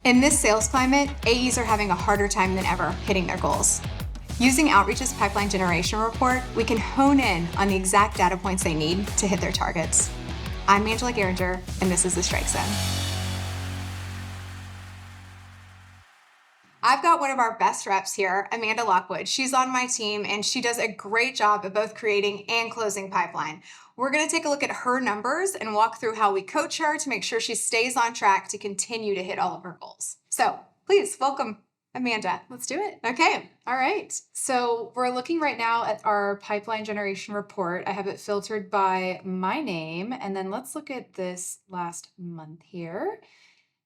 In this sales climate, AEs are having a harder time than ever hitting their goals. Using Outreach's pipeline generation report, we can hone in on the exact data points they need to hit their targets. I'm Angela Garinger, and this is the Strike Zone. I've got one of our best reps here, Amanda Lockwood. She's on my team, and she does a great job of both creating and closing pipeline. We're going to take a look at her numbers and walk through how we coach her to make sure she stays on track to continue to hit all of her goals. So please welcome Amanda. Let's do it. Okay. All right. So we're looking right now at our pipeline generation report. I have it filtered by my name. And then let's look at this last month here.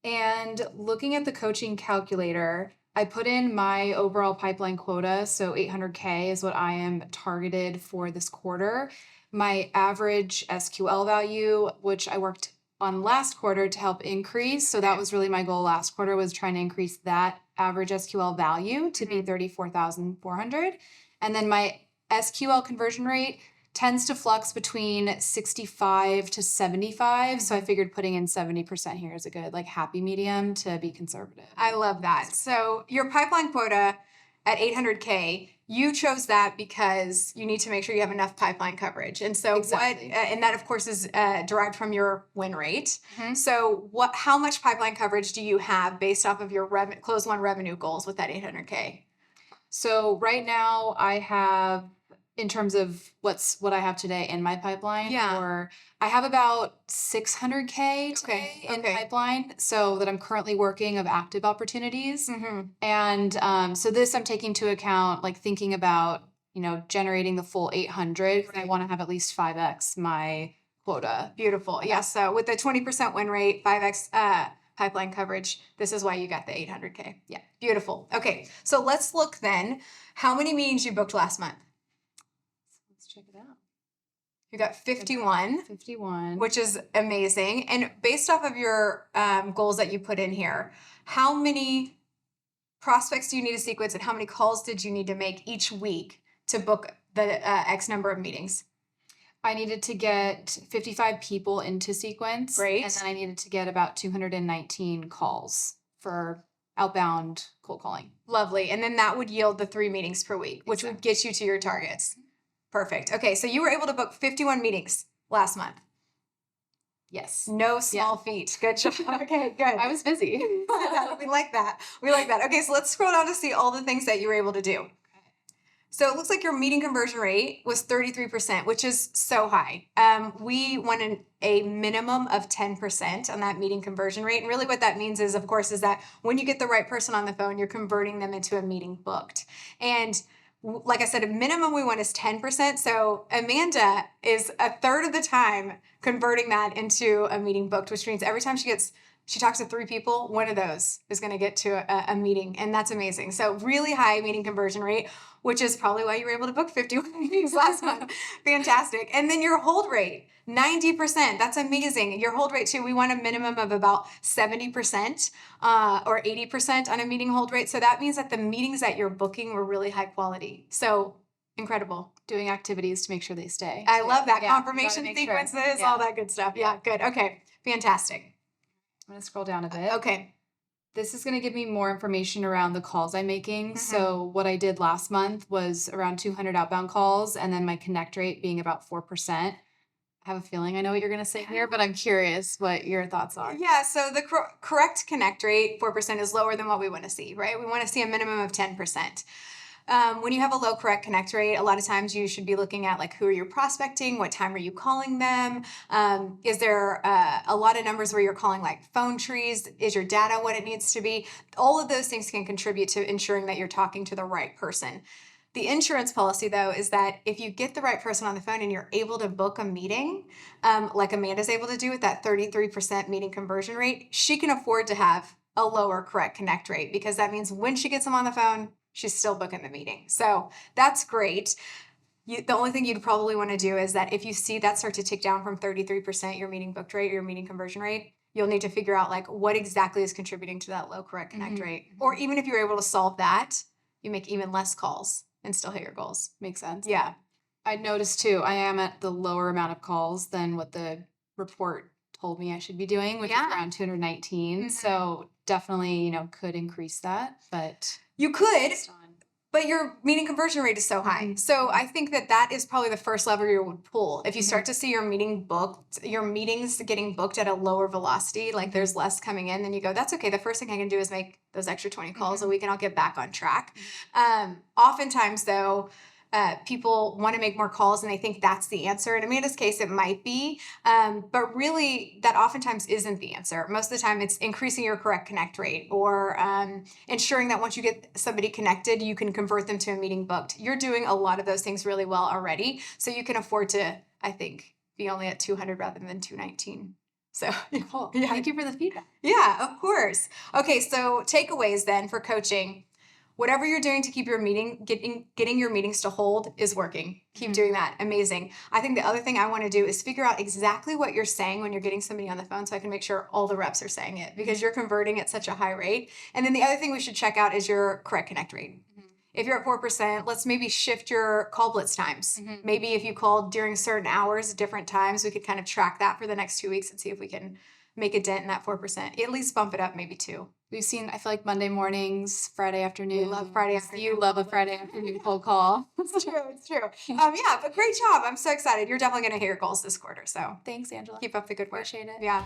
And looking at the coaching calculator, I put in my overall pipeline quota. So 800K is what I am targeted for this quarter. My average SQL value, which I worked on last quarter to help increase. So that was really my goal last quarter, was trying to increase that average SQL value to be 34,400. And then my SQL conversion rate tends to flux between 65 to 75. So I figured putting in 70% here is a good, happy medium to be conservative. I love that. So your pipeline quota at 800K, you chose that because you need to make sure you have enough pipeline coverage. And so Exactly. and that of course is derived from your win rate. Mm-hmm. So how much pipeline coverage do you have based off of your close one revenue goals with that 800K? So right now I have, in terms of what I have today in my pipeline, or I have about 600K today in pipeline, so that I'm currently working of active opportunities. Mm-hmm. And so this I'm taking into account, thinking about, generating the full 800. I want to have at least 5x my quota. Beautiful. Yeah. So with the 20% win rate, 5x pipeline coverage, this is why you got the 800K. Yeah. Beautiful. Okay. So let's look then. How many meetings you booked last month? Let's check it out. You got 51. 51. Which is amazing. And based off of your goals that you put in here, how many prospects do you need to sequence and how many calls did you need to make each week to book the X number of meetings? I needed to get 55 people into sequence. Great. And then I needed to get about 219 calls for outbound cold calling. Lovely. And then that would yield the 3 meetings per week, which would get you to your targets. Perfect. Okay. So you were able to book 51 meetings last month. Yes. No small feat. Good job. Okay, good. I was busy. We like that. We like that. Okay, so let's scroll down to see all the things that you were able to do. So it looks like your meeting conversion rate was 33%, which is so high. We want a minimum of 10% on that meeting conversion rate. And really what that means is, of course, is that when you get the right person on the phone, you're converting them into a meeting booked. And like I said, a minimum we want is 10%. So Amanda is a third of the time converting that into a meeting booked, which means every time she talks to 3 people, one of those is going to get to a meeting. And that's amazing. So really high meeting conversion rate, which is probably why you were able to book 51 meetings last month. Fantastic. And then your hold rate, 90%. That's amazing. Your hold rate too, we want a minimum of about 70% or 80% on a meeting hold rate. So that means that the meetings that you're booking were really high quality. So incredible. Doing activities to make sure they stay. I love that. Confirmation sequences, all that good stuff. Yeah, good. Okay, fantastic. I'm going to scroll down a bit. Okay. This is going to give me more information around the calls I'm making. Mm-hmm. So what I did last month was around 200 outbound calls, and then my connect rate being about 4%. I have a feeling I know what you're going to say here, but I'm curious what your thoughts are. Yeah, so the correct connect rate, 4%, is lower than what we want to see, right? We want to see a minimum of 10%. When you have a low correct connect rate, a lot of times you should be looking at who are you prospecting, what time are you calling them, is there a lot of numbers where you're calling phone trees, is your data what it needs to be? All of those things can contribute to ensuring that you're talking to the right person. The insurance policy, though, is that if you get the right person on the phone and you're able to book a meeting, like Amanda's able to do with that 33% meeting conversion rate, she can afford to have a lower correct connect rate because that means when she gets them on the phone, she's still booking the meeting. So that's great. The only thing you'd probably want to do is that if you see that start to tick down from 33%, your meeting booked rate, your meeting conversion rate, you'll need to figure out what exactly is contributing to that low correct connect rate. Or even if you're able to solve that, you make even less calls and still hit your goals. Makes sense. Yeah. I noticed too, I am at the lower amount of calls than what the report told me I should be doing, which is around 219. So definitely, could increase that, but You could, based on. but your meeting conversion rate is so high. Mhm. So I think that is probably the first lever you would pull. If you Mhm. start to see your meetings getting booked at a lower velocity, like Mhm. there's less coming in, then you go, that's okay. The first thing I can do is make those extra 20 calls a week and I'll get back on track. Oftentimes though, people want to make more calls and they think that's the answer. In Amanda's case, it might be, but really that oftentimes isn't the answer. Most of the time it's increasing your correct connect rate or ensuring that once you get somebody connected, you can convert them to a meeting booked. You're doing a lot of those things really well already. So you can afford to, I think, be only at 200 rather than 219. So Cool. yeah. Thank you for the feedback. Yeah, of course. Okay, so takeaways then for coaching. Whatever you're doing to keep your getting your meetings to hold is working. Keep doing that. Amazing. I think the other thing I want to do is figure out exactly what you're saying when you're getting somebody on the phone so I can make sure all the reps are saying it because you're converting at such a high rate. And then the other thing we should check out is your correct connect rate. If you're at 4%, let's maybe shift your call blitz times. Maybe if you called during certain hours at different times, we could kind of track that for the next 2 weeks and see if we can make a dent in that 4%. At least bump it up maybe 2. We've seen, I feel like Monday mornings, Friday afternoon. We love Friday afternoon. You love a Friday afternoon cold call. It's true. It's true. Yeah, but great job. I'm so excited. You're definitely going to hit your goals this quarter. So Thanks, Angela. keep up the good work. Appreciate it. Yeah.